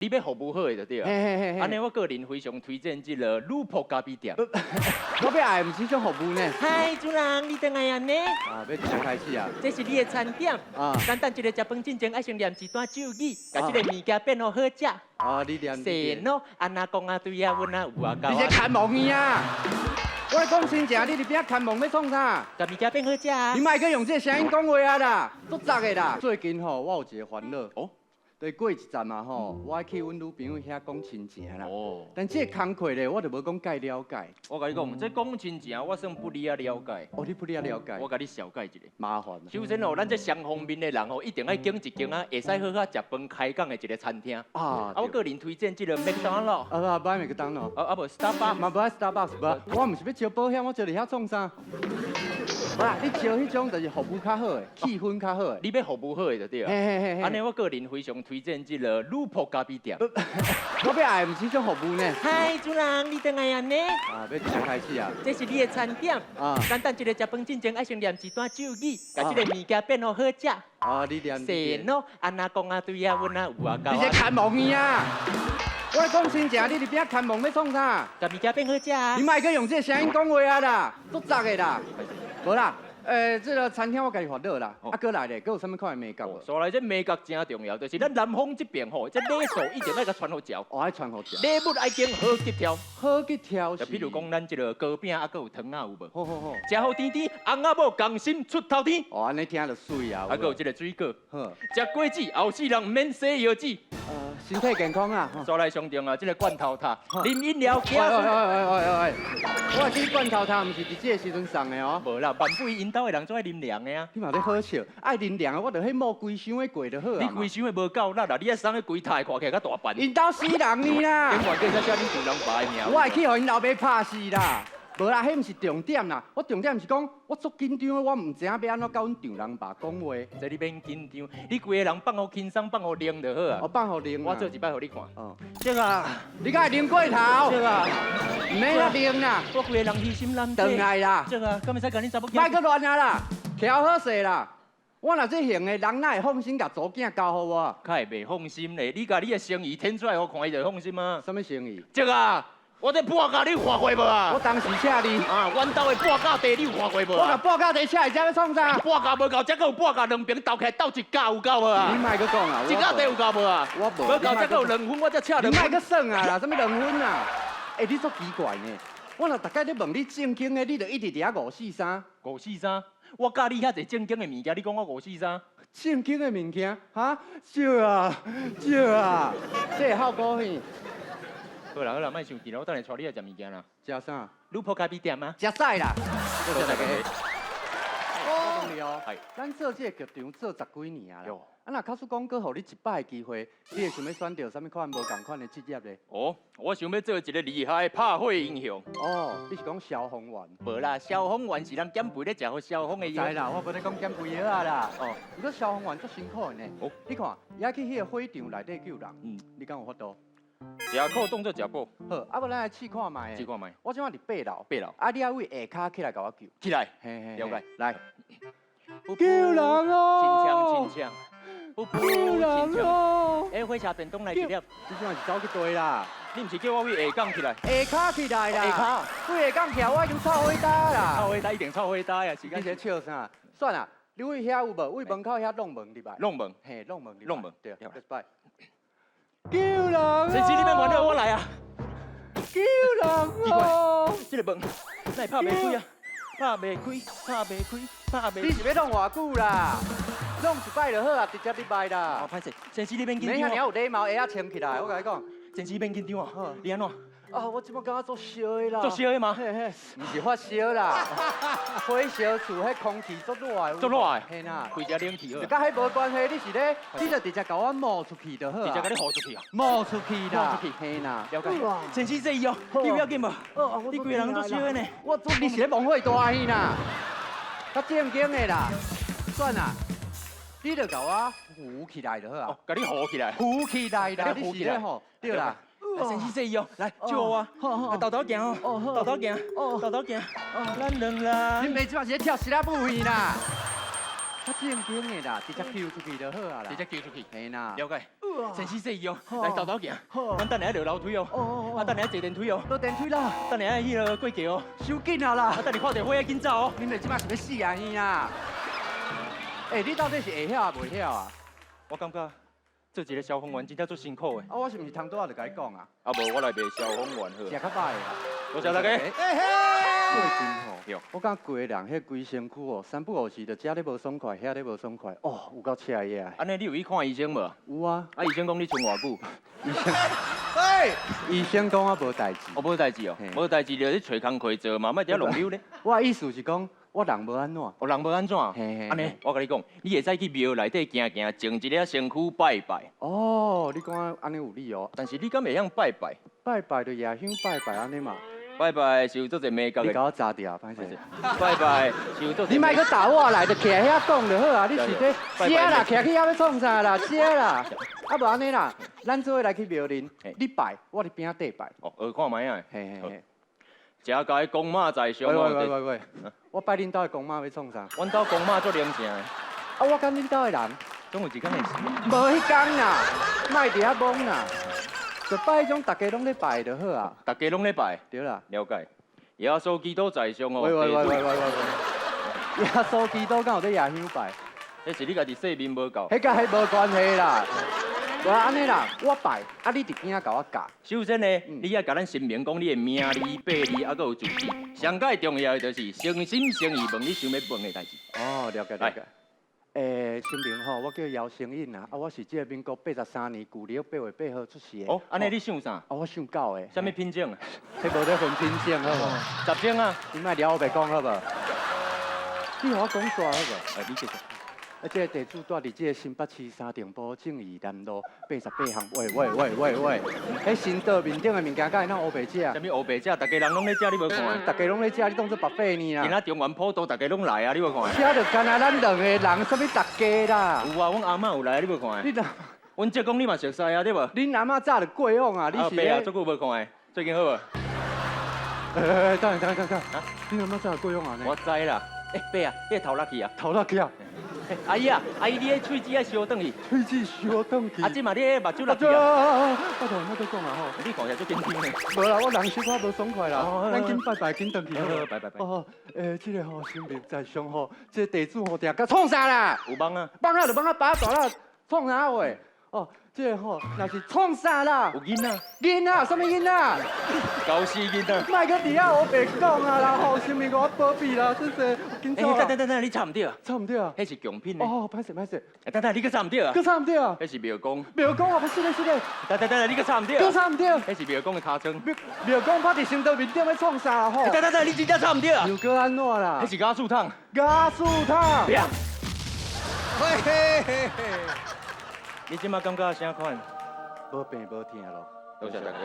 你要服务好的就对啊。安尼我个人非常推荐这个鲁普咖啡店。我要爱唔是种服务呢。嗨，主人，你等来安尼？啊，要怎开始啊？这是你的餐点。啊。简单一个食饭之前，爱先念一段咒语，把这个物件变好好食。啊，你念。是喏，安那讲啊对啊，阮啊有啊教。你这看蒙伊啊！我来讲真正，你伫边看蒙要创啥？把物件变好食啊！你莫去用这声音讲话啊啦，足杂的啦。最近吼，我有一个烦恼。哦。对，过一站嘛吼，我爱去阮女朋友遐讲亲情啦。哦。但这个工课咧，我就无讲介了解。我甲你讲，这讲亲情我算不哩啊了解。哦，你不哩啊了解。我甲你小解一个。麻烦。首先哦，咱这双方面的人哦，一定要经一间啊，会使好好食饭开讲的一个餐厅。啊。我个人推荐这个麦当劳。啊，不爱麦当劳。无 Starbucks。嘛不爱 Starbucks， 不，我唔是要招保险，我招伫遐创啥？不啦，你招迄种就是服务较好的，气氛较好的。你要服务好的就对啊。安尼我个人非常推荐这个鲁普咖啡店。我要爱唔是种服务呢。嗨，主人，你等来安尼？啊，要怎开始啊？这是你的餐点。啊。简单一个食饭之前，爱先念一段咒语，把这个物件变好好食。啊，你念。是喏，安那讲啊对啊，阮啊有啊教。你这看蒙伊啊！我来讲真正，你伫边看蒙要创啥？把物件变好食啊！你莫去用这声音讲话啊啦，足杂的啦。无啦，这个餐厅我家己烦恼啦。啊，过来咧，搁有啥物款的美角无？所来这美角真重要，就是咱南方这边吼，这礼数一定要甲传好嚼。哦，爱传好嚼。礼物爱经好吉条，好吉条。就比如讲咱这个糕饼啊，搁有糖啊有无？好好好。食好甜甜，翁仔某共心出头天。哦，安尼听就水啊。还搁有这个水果。好。食果子，后世人免洗药子。身体健康啊！所来上重啊，这个罐头塔，啉饮料加水。我这罐头塔唔是伫这时阵送的哦。无啦，万不因兜的人总爱啉凉的啊。你嘛咧好笑，爱啉凉的，我着迄摸规箱的过就好啊。你规箱的无够力啦，你爱送去规台看起来较大版。因兜死人呢啦！永远计才写恁主人爸的名。我会去互因老爸拍死啦！无啦，迄毋是重点啦。我重点是讲，我足紧张的，我唔知影要安怎甲阮丈人爸讲话。这你免紧张，你规个人放好轻松，放好冷就好啊。我放好冷。我做一摆互你看。哦。这个，你敢会冷过头？这个，唔免遐冷啦。我规个人虚心难。转来啦。这个，敢会使甲恁查某？莫去乱啊啦，调好势啦。我若这型的人，哪会放心甲祖囝交互我？较会袂放心咧，你甲你的生意添出来，我看伊就放心啊。什么生意？这个。我这半价你看过无啊？我当时请你啊，阮兜的半价地你有看过无啊？我甲半价地请，才要创啥？半价无够，才搁有半价两边斗起来斗一价有够无啊？你莫去讲啊！一价地有够无啊？我无。无够才搁有两分，我才请两分。你莫去算啊啦，什么两分啊？你足奇怪呢！我若大概咧问你正经的，你就一直伫遐543。543？我教你遐侪正经的物件，你讲我543？正经的物件？哈？少啊，少啊！这好高兴。好啦好啦，莫生气啦，我等下带你来食物件啦。食啥？鲁普咖啡店吗？食屎啦！多谢大家。我问你哦，咱做这个剧场做10几年啊啦。啊，若假使讲，搁互你一摆的机会，你会想要选择啥物款无共款的职业咧？哦，我想要做一个厉害的拍火英雄。哦，你是讲消防员？无啦，消防员是人减肥咧食好消防的药。知啦，我无咧讲减肥药啊啦。哦，不过消防员足辛苦的呢。哦，你看，也去迄个火场内底救人。你敢有法度？食苦当作食补。好，啊，无咱来试看卖。试看卖。我即摆伫8楼。8楼。啊，你要为下骹起来甲我救。起来。嘿，了解。来。救人哦！真枪。救人哦！哎，火车电筒来一粒。你怎是走去对啦？你毋是叫我为下港起来？下骹起来啦！下骹。为下港起来，我已经臭火搭啦。臭火搭一定臭火搭呀！你在笑啥？算啦，你为遐有无？为门口遐弄门入来。弄门。嘿，弄门。弄门。对，let's buy。救人哦！神奇，你别玩了，我来啊！救人哦！这个门，那拍袂开啊？拍袂开。你是要弄偌久啦？弄一摆就好啊，直接你摆啦。哦，歹势，神奇你免紧张。你遐尔有礼貌，下仔穿起来，我甲你讲。神奇免紧张啊！你安怎？啊，我即摆感觉做烧的啦。做烧的吗？嘿嘿，唔是发烧啦，火烧厝迄空气足热的。足热的。嘿呐，开只冷气好。甲迄无关系，你是咧，你就直接甲我冒出去就好啊。直接甲你豁出去啊！冒出去啦。冒出去。嘿呐，了解。神奇这伊哦，你不要紧无？你规个人做烧的呢。我做你是咧梦会大戏呐，较正经的啦。算啦，你就甲我扶起来就好啊。哦，甲你扶起来。扶起来啦，你是咧吼，对啦。神奇这伊哦，来救我啊！豆豆行哦，豆豆行，豆豆行，咱两人。你每次嘛是咧跳十拉步去啦，较正经的啦，直接救出去就好啊啦。直接救出去。嘿呐。了解。先死细用，来豆豆行，咱等下落楼梯哦，啊等下坐电梯哦，落电梯啦，等下迄个过桥哦，收紧啊啦，啊等下看到火紧走哦。恁们即摆是要死啊伊啊？你到底是会晓啊袂晓啊？我感觉做一个消防员真正足辛苦的。我是毋是通拄仔就甲你讲啊？啊无我来卖消防员好。食较歹啊！多谢大家。最近对吼，我感觉规个人迄规身躯哦，三不五时就遮咧无爽快，遐咧无爽快，哦，有够惬意啊！安尼你有去看医生无？有啊，啊医生讲你存偌久？医生，医生讲我无代志。我无代志哦，无代志就去找工课做嘛，莫伫遐浪溜咧。我的意思是讲，我人无安怎。哦，人无安怎？安尼，我甲你讲，你会使去庙内底行行，静一个身躯拜拜。哦，你讲安尼有理哦。但是你敢会晓拜拜？拜拜就夜香拜拜安尼嘛。拜拜是有做者美角的。你甲我查掉，歹势。拜拜是有做者。你莫去打我来，就徛遐讲就好啊。你是咧写啦，徛去遐要创啥啦？写啦。啊无安尼啦，咱做伙来去庙林，你拜，我伫边仔底拜。哦，学看卖啊。嘿嘿嘿。食家公妈在上。喂，我拜恁兜的公妈要创啥？阮兜公妈做良性的。啊，我跟恁兜的人，总有一天会死。无迄天啦，莫伫遐懵啦。就拜迄种大家拢咧拜就好啊。大家拢咧拜。对啦。了解。耶稣基督在上哦。喂，耶稣基督敢有咧夜香拜？迄是你家己说面无够。迄甲迄无关系啦。无安尼啦，我拜，啊你伫边仔甲我教。首先呢，你要甲咱声明讲你的名字、辈字，还佫有住址。上界重要的就是诚心诚意问你想要问的代志。哦，了解。声明吼，我叫姚成印啊，我是这个民国83年旧历8月8号出世的。哦，安尼你想啥？我想狗的。什么品种啊？迄无咧分品种好无？10种啊？你莫聊我白讲好无？你互我讲煞好无？你继续。这个地主住伫这个新北市三重埔正义南路88巷。喂，迄新岛面顶的物件，敢会当乌白食？什么乌白食？大家人拢咧食，你无看？大家拢咧食，你当做白费呢啦？今仔中原普渡，大家拢来啊，你无看？遮就干那咱两个人，什么大家啦？有啊，阮阿嬷有来，你无看？你哪？阮叔公你嘛熟悉啊，对无？恁阿嬷早就过往啊，你是？白啊，足久无看的，最近好无？等，啊，恁阿嬷早就过往啊？我知啦。白啊，你头落去啊？头落去啊？阿姨啊，阿姨，你迄喙齿爱烧转去。喙齿烧转去。啊，即嘛你迄目睭落去啊？我同你讲啊吼，你讲起来足紧张的。无啦，我人生活无爽快啦，咱紧拜拜，紧转去。好，拜。哦，这个吼，生命在上吼，这地主吼定甲创啥啦？有梦啊？梦啊就梦啊，把大啦，创啥话？哦，这个吼，若是创啥啦？有囡仔。囡仔，什么囡仔？高死囡仔。莫搁伫遐黑白讲啊啦，吼，生命我保庇啦，真是紧走啦。等，你插唔对啊？插唔对啊？迄是强品呢。哦，歹势。等，你搁插唔对啊？搁插唔对啊？迄是庙公。庙公啊，不是咧。等，你搁插唔对啊？搁插唔对。迄是庙公的尻川。庙公拍伫新岛面顶要创啥吼？等，你真正插唔对啊？又搁安怎啦？迄是加速烫。加速烫。嘿。你即马感觉啥款？无病无痛咯。多谢大家。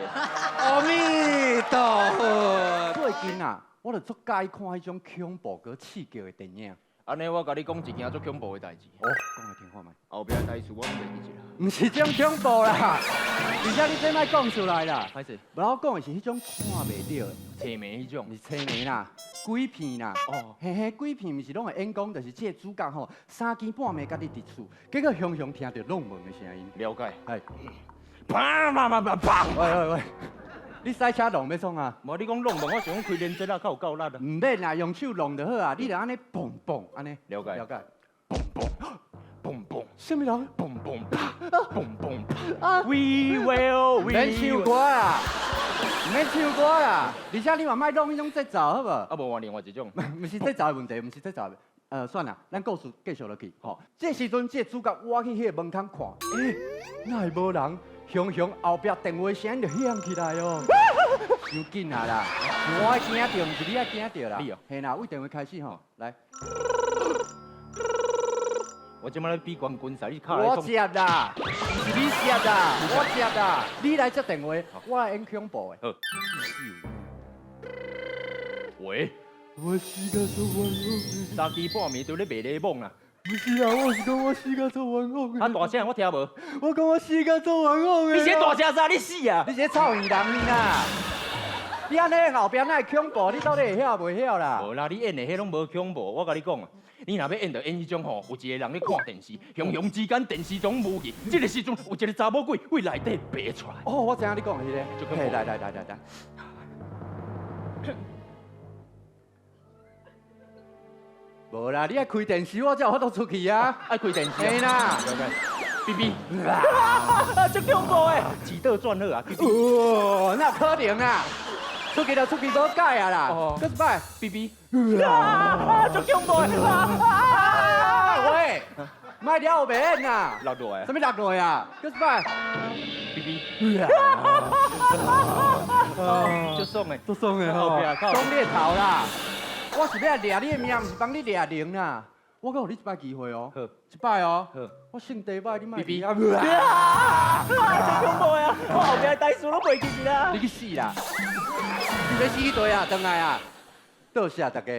阿弥陀佛。最近啊，我就足介意看迄种恐怖佮刺激的电影。安尼我甲你讲一件足恐怖的代志。哦，讲来听看觅。后壁的代志我袂记住啦。唔是这种恐怖啦，而且你这莫讲出来啦。歹势。无我讲的是迄种看袂到的，催眠迄种。是催眠啦，鬼片啦。哦。嘿，鬼片毋是拢会演讲，就是这个主角吼，3更半暝家己伫厝，结果雄雄听到弄门的声音。了解。系。砰！喂，你赛车弄要创啊？无你讲弄门，我想讲开连接啊，较有够力啊。唔免啦，用手弄就好啊。你著安尼蹦蹦安尼。了解。蹦。什么人？蹦啪。We will。免唱歌啦，免唱歌啦。而且你嘛莫弄迄种节奏，好无？啊，无换另外一种。唔是节奏的问题，唔是节奏的。算啦，咱故事继续落去。吼，这时阵这主角我去迄个门口看，哪会无人？雄后壁电话声就响起来哦，伤紧啊啦！我爱惊着，唔是你爱惊着啦。你哦，嘿啦，为电话开始吼，来。我即摆咧比冠军赛，你卡来。我接啦，唔是你接啦，我接啦。你来接电话，我来演恐怖的。好。喂。我死甲做冤枉3更半暝就咧卖礼物啦。不是啊，我是讲我死甲做冤枉啊，大声我听无。我讲我死甲做冤枉你先大声啥？你死啊！你这臭耳人你啦！你安尼后边那恐怖，你到底会晓袂晓啦？无啦，你演的迄拢无恐怖，我甲你讲啊，你若要演到演迄种吼，有一个人咧看电视，雄雄之间电视中无去，这个时阵有一个查某鬼为内底爬出来。哦，我知影你讲的迄个，就跟嘿，来，无啦，你爱开电视，我才有法度出去啊。爱开电视。嘿啦，B B， 这恐怖诶，几道转好啊，B B。哦，那可能啊，出去就出去无改啊啦。哦搁一摆，B B， 这恐怖诶。喂，卖了后面呐，落落诶什。么落落啊？搁一摆，B B， 就爽诶，都爽的后壁爽你的头啦！我是要掠你的命，唔是帮你掠人啦。我给你一摆机会哦，好，一摆哦好。我性地歹，你卖 BB 啊！这恐怖啊！我后壁袋鼠都袂记去啦。你去死啦！你要死去对啊，回来啊！多谢大家。